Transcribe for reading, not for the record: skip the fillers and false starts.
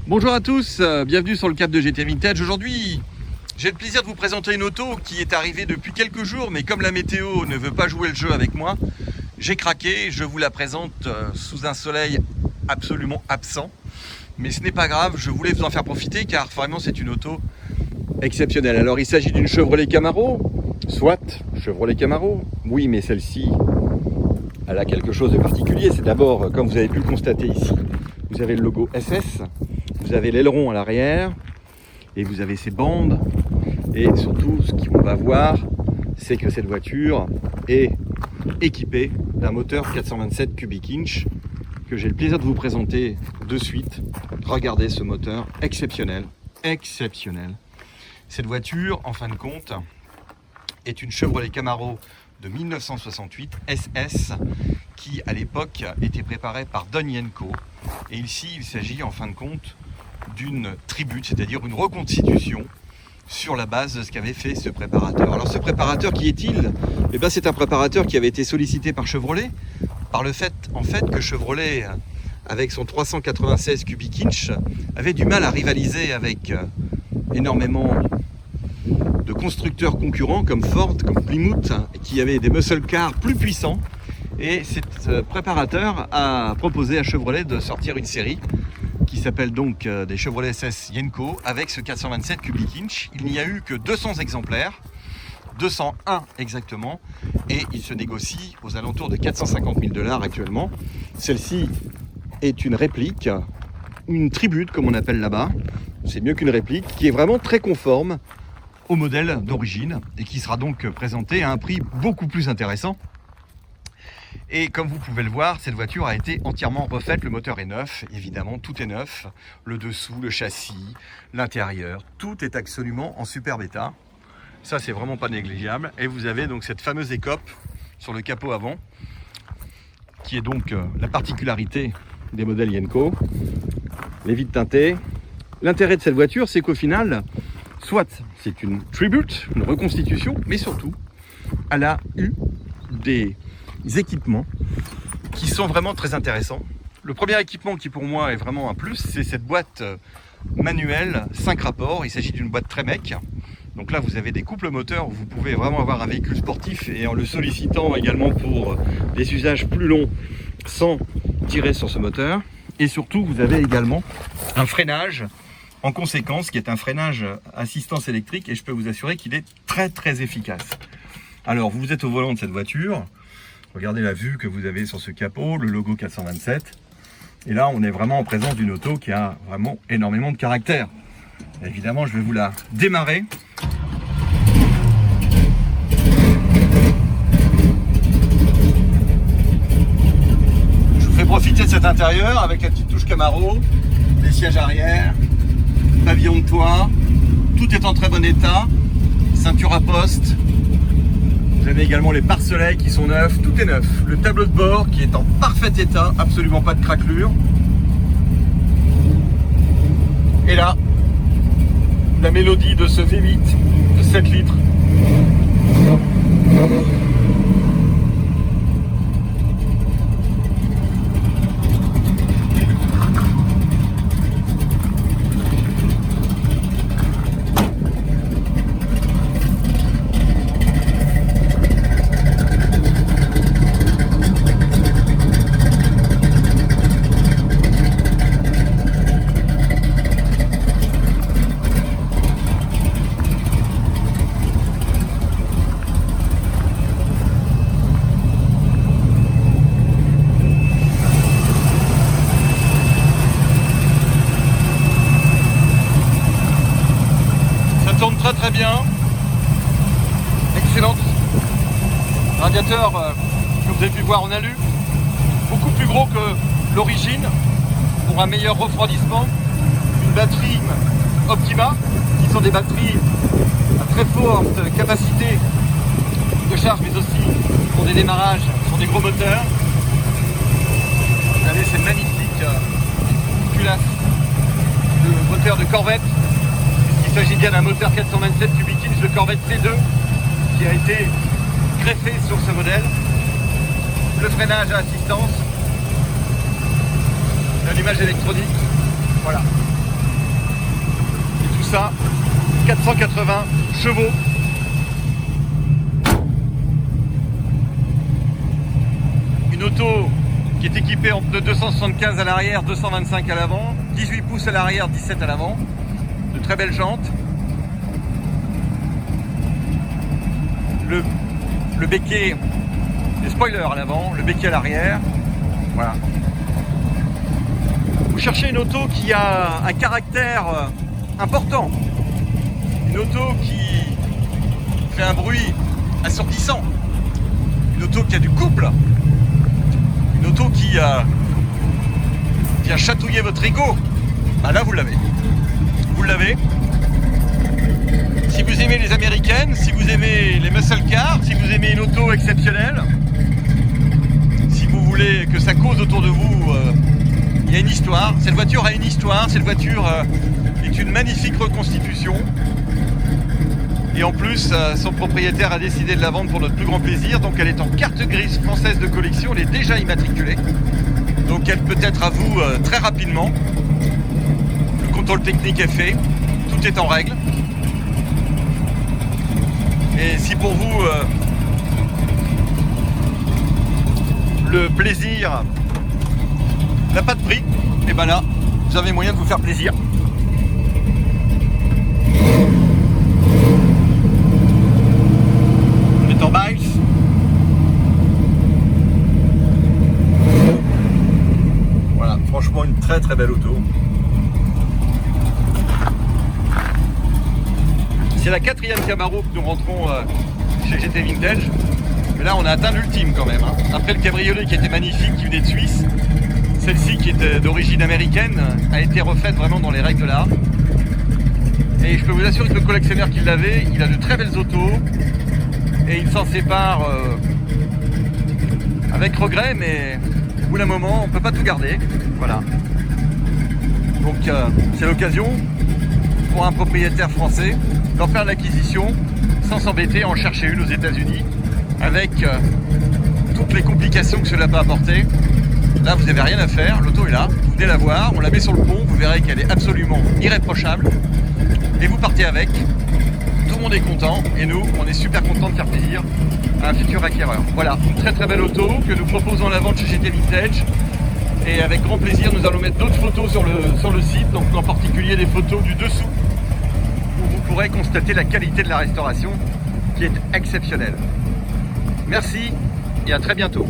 Bonjour à tous, bienvenue sur le Cap de GT Vintage. Aujourd'hui, j'ai le plaisir de vous présenter une auto qui est arrivée depuis quelques jours, mais comme la météo ne veut pas jouer le jeu avec moi, j'ai craqué. Je vous la présente sous un soleil absolument absent. Mais ce n'est pas grave, je voulais vous en faire profiter car vraiment c'est une auto exceptionnelle. Alors il s'agit d'une Chevrolet Camaro, soit Chevrolet Camaro, oui, mais celle-ci, elle a quelque chose de particulier. C'est d'abord, comme vous avez pu le constater ici, vous avez le logo SS, vous avez l'aileron à l'arrière et vous avez ces bandes. Et surtout, ce qu'on va voir, c'est que cette voiture est équipée d'un moteur 427 cubic inch que j'ai le plaisir de vous présenter de suite. Regardez ce moteur exceptionnel, exceptionnel. Cette voiture, en fin de compte, est une Chevrolet Camaro de 1968 SS qui, à l'époque, était préparée par Don Yenko. Et ici, il s'agit, en fin de compte, d'une tribute, c'est-à-dire une reconstitution sur la base de ce qu'avait fait ce préparateur. Alors, ce préparateur, qui est-il ? Eh bien, c'est un préparateur qui avait été sollicité par Chevrolet, par le fait, en fait, que Chevrolet, avec son 396 cubic inch, avait du mal à rivaliser avec énormément de constructeurs concurrents comme Ford, comme Plymouth, qui avaient des muscle cars plus puissants. Et cet préparateur a proposé à Chevrolet de sortir une série qui s'appelle donc des Chevrolet SS Yenko avec ce 427 cubic inch. Il n'y a eu que 200 exemplaires, 201 exactement, et il se négocie aux alentours de 450 000 $ actuellement. Celle-ci est une réplique, une tribute comme on appelle là-bas, c'est mieux qu'une réplique, qui est vraiment très conforme au modèle d'origine et qui sera donc présentée à un prix beaucoup plus intéressant. Et comme vous pouvez le voir, cette voiture a été entièrement refaite, le moteur est neuf, évidemment, tout est neuf, le dessous, le châssis, l'intérieur, tout est absolument en superbe état. Ça, c'est vraiment pas négligeable. Et vous avez donc cette fameuse écope sur le capot avant, qui est donc la particularité des modèles Yenko, les vitres teintées. L'intérêt de cette voiture, c'est qu'au final, soit c'est une tribute, une reconstitution, mais surtout, elle a eu des équipements qui sont vraiment très intéressants. Le premier équipement qui pour moi est vraiment un plus, c'est cette boîte manuelle 5 rapports. Il s'agit d'une boîte Tremec. Donc là vous avez des couples moteurs où vous pouvez vraiment avoir un véhicule sportif et en le sollicitant également pour des usages plus longs sans tirer sur ce moteur. Et surtout vous avez également un freinage en conséquence qui est un freinage assistance électrique et je peux vous assurer qu'il est très très efficace. Alors vous êtes au volant de cette voiture. Regardez la vue que vous avez sur ce capot, le logo 427. Et là, on est vraiment en présence d'une auto qui a vraiment énormément de caractère. Évidemment, je vais vous la démarrer. Je vous fais profiter de cet intérieur avec la petite touche Camaro, les sièges arrière, pavillon de toit. Tout est en très bon état. Ceinture à poste. Vous avez également les pare-soleils qui sont neufs, tout est neuf. Le tableau de bord qui est en parfait état, absolument pas de craquelure. Et là, la mélodie de ce V8 de 7 litres. Très bien, excellente. Radiateur que vous avez pu voir en alu, beaucoup plus gros que l'origine pour un meilleur refroidissement. Une batterie Optima qui sont des batteries à très forte capacité de charge mais aussi pour des démarrages sur des gros moteurs. Vous avez ces magnifiques culasses de moteur de Corvette. Il s'agit bien d'un moteur 427 cubic inch de Corvette C2 qui a été greffé sur ce modèle. Le freinage à assistance, l'allumage électronique, voilà. ça, 480 chevaux. Une auto qui est équipée de 275 à l'arrière, 225 à l'avant, 18 pouces à l'arrière, 17 à l'avant, de très belles jantes. Le béquet, les spoilers à l'avant, le béquet à l'arrière. Voilà. Vous cherchez une auto qui a un caractère important. Une auto qui fait un bruit assourdissant. Une auto qui a du couple. Une auto qui vient chatouiller votre ego. Bah là, vous l'avez. Vous l'avez. Si vous aimez les américaines, si vous aimez les muscle cars, si vous aimez une auto exceptionnelle, si vous voulez que ça cause autour de vous, il y a une histoire. Cette voiture a une histoire. Cette voiture est une magnifique reconstitution. Et en plus, son propriétaire a décidé de la vendre pour notre plus grand plaisir. Donc elle est en carte grise française de collection. Elle est déjà immatriculée. Donc elle peut être à vous très rapidement. Le contrôle technique est fait. Tout est en règle. Et si pour vous, le plaisir n'a pas de prix, et ben là, vous avez moyen de vous faire plaisir. On est en miles. Voilà, franchement une très très belle auto. C'est la 4e Camaro que nous rentrons chez GT Vintage. Mais là on a atteint l'ultime quand même. Après le cabriolet qui était magnifique, qui venait de Suisse, celle-ci qui était d'origine américaine a été refaite vraiment dans les règles de l'art. Et je peux vous assurer que le collectionneur qui l'avait, il a de très belles autos. Et il s'en sépare avec regret, mais au bout d'un moment on ne peut pas tout garder. Voilà. Donc c'est l'occasion pour un propriétaire français d'en faire l'acquisition sans s'embêter à en chercher une aux États-Unis avec toutes les complications que cela peut apporter. Là, vous n'avez rien à faire, l'auto est là, vous venez la voir, on la met sur le pont, vous verrez qu'elle est absolument irréprochable et vous partez avec. Tout le monde est content et nous, on est super content de faire plaisir à un futur acquéreur. Voilà, une très très belle auto que nous proposons à la vente chez GT Vintage. Et avec grand plaisir, nous allons mettre d'autres photos sur le site, donc en particulier des photos du dessous, où vous pourrez constater la qualité de la restauration qui est exceptionnelle. Merci et à très bientôt.